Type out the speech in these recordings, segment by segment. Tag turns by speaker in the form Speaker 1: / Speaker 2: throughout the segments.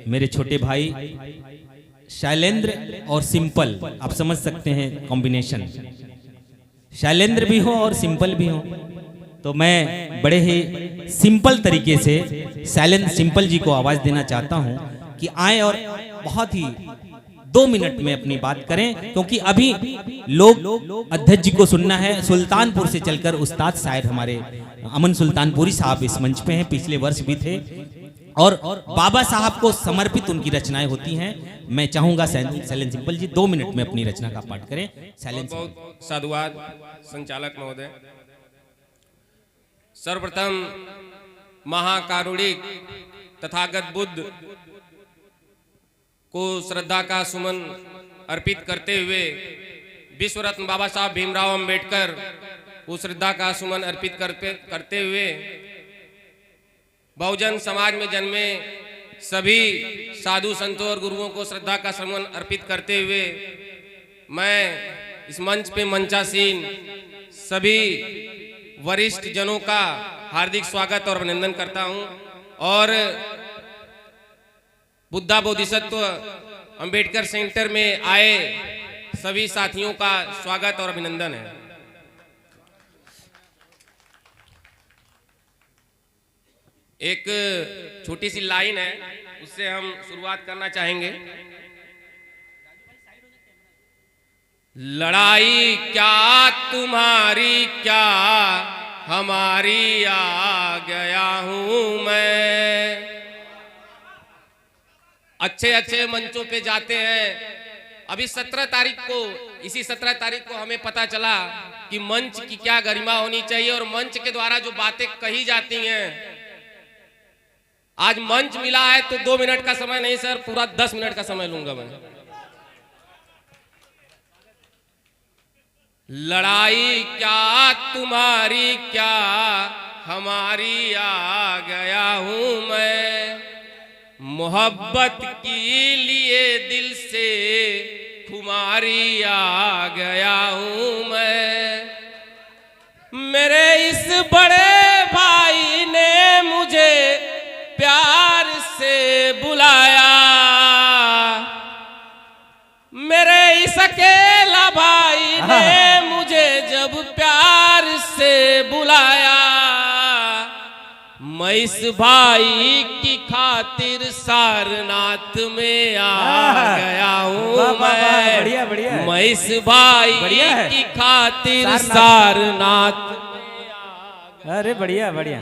Speaker 1: मेरे छोटे भाई शैलेंद्र और सिंपल, आप समझ सकते हैं कॉम्बिनेशन, शैलेंद्र भी हो और सिंपल भी हो। तो मैं बड़े ही सिंपल तरीके से शैलेंद्र सिंपल जी को आवाज देना चाहता हूं कि आए और बहुत ही 2 मिनट में अपनी बात करें, क्योंकि अभी लोग अध्यक्ष जी को सुनना है। सुल्तानपुर से चलकर उस्ताद शायद हमारे अमन सुल्तानपुरी साहब इस मंच पे हैं, पिछले वर्ष भी थे, और बाबा साहब को समर्पित उनकी रचनाएं होती हैं। मैं चाहूंगा शैलेंद्र सिंपल जी 2 मिनट में अपनी रचना का पाठ करें। शैलेंद्र,
Speaker 2: बहुत साधुवाद संचालक महोदय। सर्वप्रथम महाकारुणिक तथागत बुद्ध को श्रद्धा का सुमन अर्पित करते हुए विश्व रत्न बाबा साहब भीमराव अंबेडकर को श्रद्धा का सुमन अर्पित करते हुए बहुजन समाज में जन्मे सभी साधु संतों और गुरुओं को श्रद्धा का सुमन अर्पित करते हुए मैं इस मंच पे मंचासीन सभी वरिष्ठ जनों का हार्दिक स्वागत और अभिनंदन करता हूं, और बुद्धा बोधिसत्व अंबेडकर सेंटर में आए सभी साथियों का स्वागत और अभिनंदन है। एक छोटी सी लाइन है, उससे हम शुरुआत करना चाहेंगे। लड़ाई क्या तुम्हारी क्या हमारी, आ गया हूं मैं। अच्छे अच्छे मंचों पे जाते हैं। अभी 17 तारीख को, इसी 17 तारीख को हमें पता चला कि मंच की क्या गरिमा होनी चाहिए और मंच के द्वारा जो बातें कही जाती हैं। आज मंच मिला है तो 2 मिनट का समय नहीं सर, पूरा 10 मिनट का समय लूंगा मैं। लड़ाई क्या तुम्हारी क्या हमारी, आ गया हूं मैं। मोहब्बत की लिए दिल से खुमारी, आ गया हूं मैं। मेरे इस बड़े भाई ने मुझे प्यार से बुलाया, मेरे इस अकेला भाई ने मुझे जब प्यार से बुलाया, मैं इस भाई की खातिर सारनाथ में आ गया हूँ मैं। मैं इस भाई की खातिर सारनाथ में आ गया।
Speaker 1: अरे बढ़िया बढ़िया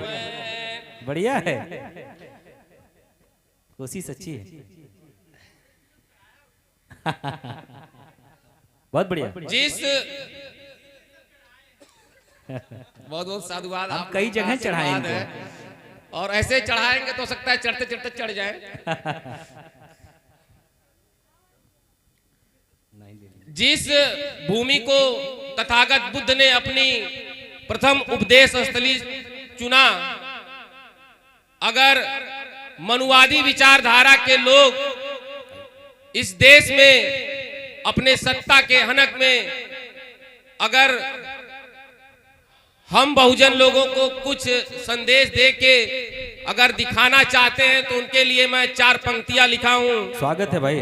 Speaker 1: बढ़िया है, कोशिश अच्छी है। बहुत बढ़िया।
Speaker 2: जिस बहुत बहुत साधुवाद,
Speaker 1: आप कई जगह चढ़ाएंगे
Speaker 2: और ऐसे चढ़ाएंगे तो सकता है चढ़ते चढ़ते चढ़ जाए। जिस भूमि को तथागत बुद्ध ने अपनी प्रथम उपदेश स्थली चुना, अगर मनुवादी विचारधारा के लोग इस देश में अपने सत्ता के हनक में अगर हम बहुजन लोगों को कुछ संदेश दे के अगर दिखाना चाहते हैं तो उनके लिए मैं 4 पंक्तियां लिखा हूं।
Speaker 1: स्वागत है भाई।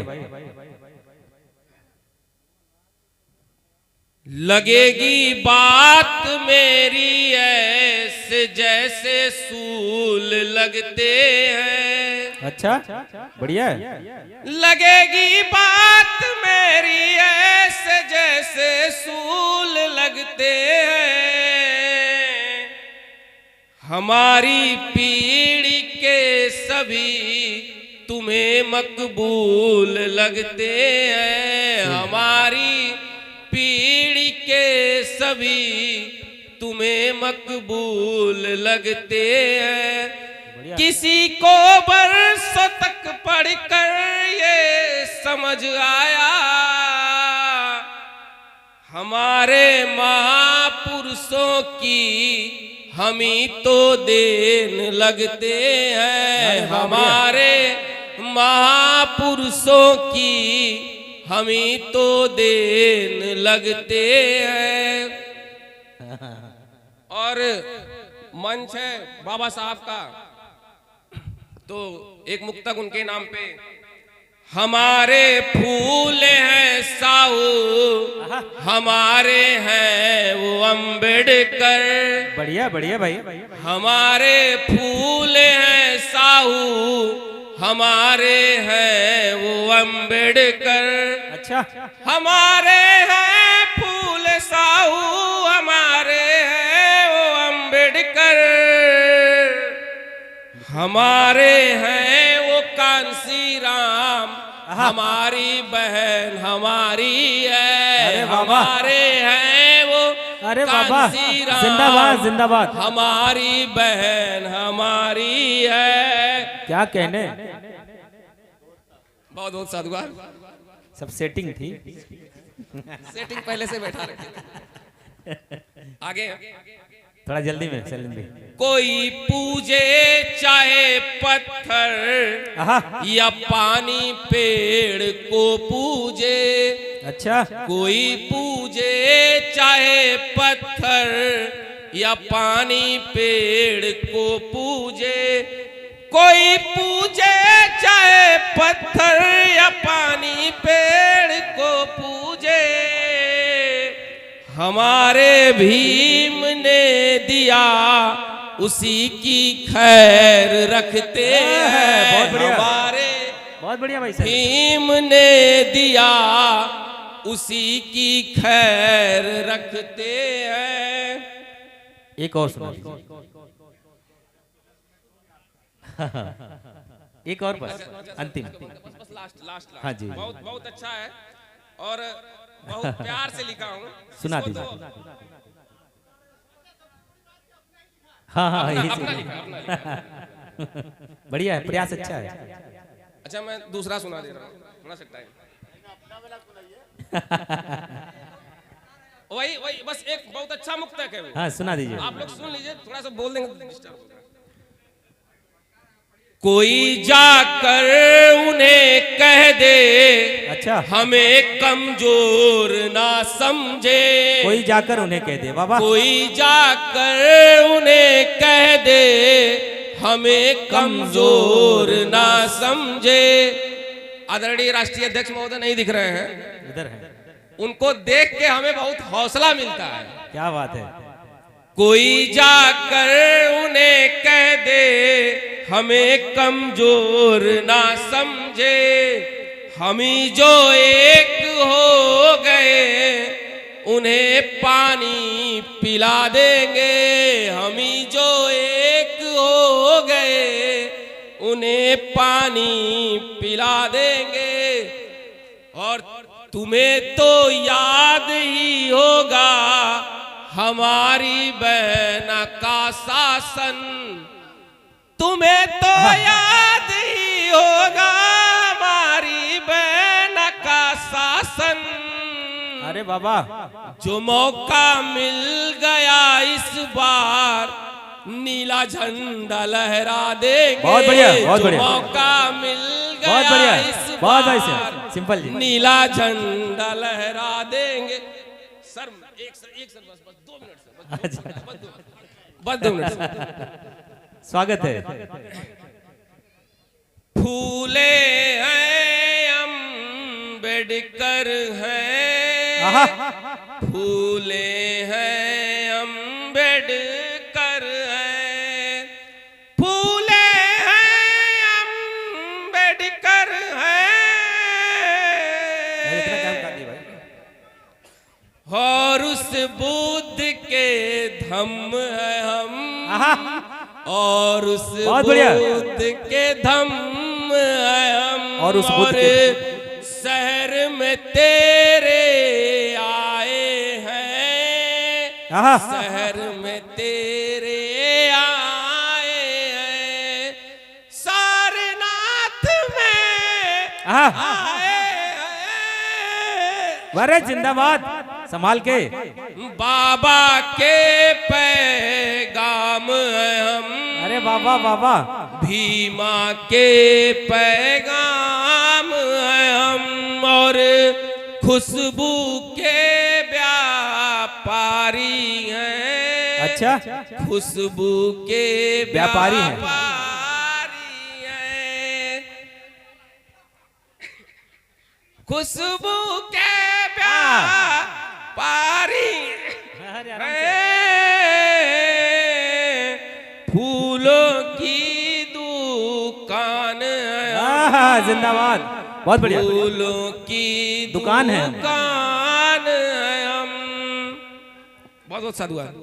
Speaker 2: लगेगी बात मेरी ऐसे जैसे सूल लगते हैं।
Speaker 1: अच्छा बढ़िया है।
Speaker 2: लगेगी बात मेरी ऐसे जैसे सूल लगते हैं। हमारी पीढ़ी के सभी तुम्हें मकबूल लगते हैं। हमारी पीढ़ी के सभी तुम्हें मकबूल लगते हैं। किसी को बरसों तक पढ़कर ये समझ आया, हमारे महापुरुषों की हम ही तो देन लगते हैं। हमारे महापुरुषों की हम ही तो देन लगते हैं। और मंच है बाबा साहब का, तो एक मुक्तक उनके नाम पे हमारे फूल हैं साहू, हमारे हैं वो अम्बेडकर।
Speaker 1: बढ़िया बढ़िया भाई।
Speaker 2: हमारे फूल हैं साहू, हमारे हैं वो अम्बेडकर।
Speaker 1: अच्छा,
Speaker 2: हमारे हैं फूल साहू, हमारे हैं वो अम्बेडकर। हमारे हैं वो कांसी राम, हमारी बहन हमारी है। हमारे हैं वो
Speaker 1: अरे बाबा,
Speaker 2: कांसी राम,
Speaker 1: जिंदाबाद जिंदाबाद।
Speaker 2: हमारी बहन हमारी है।
Speaker 1: क्या कहने,
Speaker 2: बहुत बहुत साधुवाद।
Speaker 1: सब सेटिंग थी।
Speaker 2: सेटिंग पहले से बैठा रखे। आगे
Speaker 1: थोड़ा जल्दी में चलेंगे।
Speaker 2: कोई पूजे चाहे पत्थर या पानी पेड़ को पूजे।
Speaker 1: अच्छा,
Speaker 2: कोई पूजे चाहे पत्थर या पानी पेड़ को पूजे। कोई पूजे चाहे पत्थर या पानी पेड़ को पूजे। हमारे भीम ने दिया उसी की खैर रखते हैं।
Speaker 1: बहुत बढ़िया,
Speaker 2: हमारे
Speaker 1: बहुत बढ़िया भाई साहब।
Speaker 2: भीम ने दिया उसी की खैर रखते हैं।
Speaker 1: एक और सुना एक और बस अंतिम।
Speaker 2: बस लास्ट।
Speaker 1: हाँ जी।
Speaker 2: बहुत बहुत अच्छा है और बहुत प्यार से लिखा हूँ।
Speaker 1: सुना
Speaker 2: इसको
Speaker 1: दीजिए।
Speaker 2: तो
Speaker 1: हाँ हाँ, यही
Speaker 2: अपना
Speaker 1: से।
Speaker 2: लिखा, अपना लिखा।
Speaker 1: बढ़िया है, प्रयास अच्छा है।
Speaker 2: अच्छा, मैं दूसरा सुना दे रहा हूँ, सुना सकता है। वही वही बस एक बहुत अच्छा मुक्तक है वो।
Speaker 1: हाँ, सुना दीजिए।
Speaker 2: आप लोग सुन लीजिए, थोड़ा सा बोल देंगे तो डिस्टर्ब होगा। कोई जाकर उन्हें कह दे
Speaker 1: अच्छा,
Speaker 2: हमें कमजोर ना समझे।
Speaker 1: कोई जाकर उन्हें कह दे। बाबा,
Speaker 2: कोई जाकर उन्हें कह दे हमें कमजोर ना समझे। आदरणीय राष्ट्रीय अध्यक्ष महोदय नहीं दिख रहे हैं,
Speaker 1: इधर है।
Speaker 2: उनको देख के हमें बहुत हौसला मिलता है।
Speaker 1: क्या बात है।
Speaker 2: कोई जाकर उन्हें कह दे हमें कमजोर ना समझे। हम ही जो एक हो गए उन्हें पानी पिला देंगे। हम ही जो एक हो गए उन्हें पानी पिला देंगे। और तुम्हें तो याद ही होगा हमारी बहन का शासन। तुम्हें तो याद ही होगा हमारी बहन का शासन।
Speaker 1: अरे बाबा,
Speaker 2: जो मौका मिल गया इस बार नीला झंडा लहरा देंगे।
Speaker 1: बहुत बढ़िया, बहुत
Speaker 2: जो
Speaker 1: बढ़िया।
Speaker 2: मौका मिल
Speaker 1: बहुत
Speaker 2: गया
Speaker 1: बढ़िया,
Speaker 2: इस
Speaker 1: बहुत
Speaker 2: बार
Speaker 1: बढ़िया। सिंपल जी।
Speaker 2: नीला झंडा लहरा देंगे। सर एक सर बस 2 मिनट सर, बस 2 मिनट सर।
Speaker 1: स्वागत है।
Speaker 2: फूले हैं अम्बेडकर हैं।
Speaker 1: आहा,
Speaker 2: फूले हैं अम्बेडकर हैं। फूले हैं अम्बेडकर
Speaker 1: इतना काम
Speaker 2: हैं।
Speaker 1: कर दिया भाई।
Speaker 2: और उस बुद्ध के धम्म है हम।
Speaker 1: आहा,
Speaker 2: और उस
Speaker 1: बहुत बढ़िया।
Speaker 2: बुद्ध के धम्म है हम।
Speaker 1: और उस बुद्ध के
Speaker 2: शहर में तेरे आए हैं।
Speaker 1: आहा,
Speaker 2: शहर में तेरे आए हैं। सारनाथ में
Speaker 1: आहा,
Speaker 2: आए हैं।
Speaker 1: अरे जिंदाबाद, संभाल के।
Speaker 2: बाबा के पैगाम है हम।
Speaker 1: अरे बाबा बाबा,
Speaker 2: भीमा के पैगाम है हम। और खुशबू के व्यापारी हैं।
Speaker 1: अच्छा,
Speaker 2: खुशबू के
Speaker 1: व्यापारी हैं।
Speaker 2: व्यापारी हैं। खुशबू के व्यापारी फूलों की दुकान
Speaker 1: जिंदाबाद, बहुत बढ़िया।
Speaker 2: फूलों की
Speaker 1: दुकान है।
Speaker 2: दुकान है हम। बहुत बहुत साधुवाद।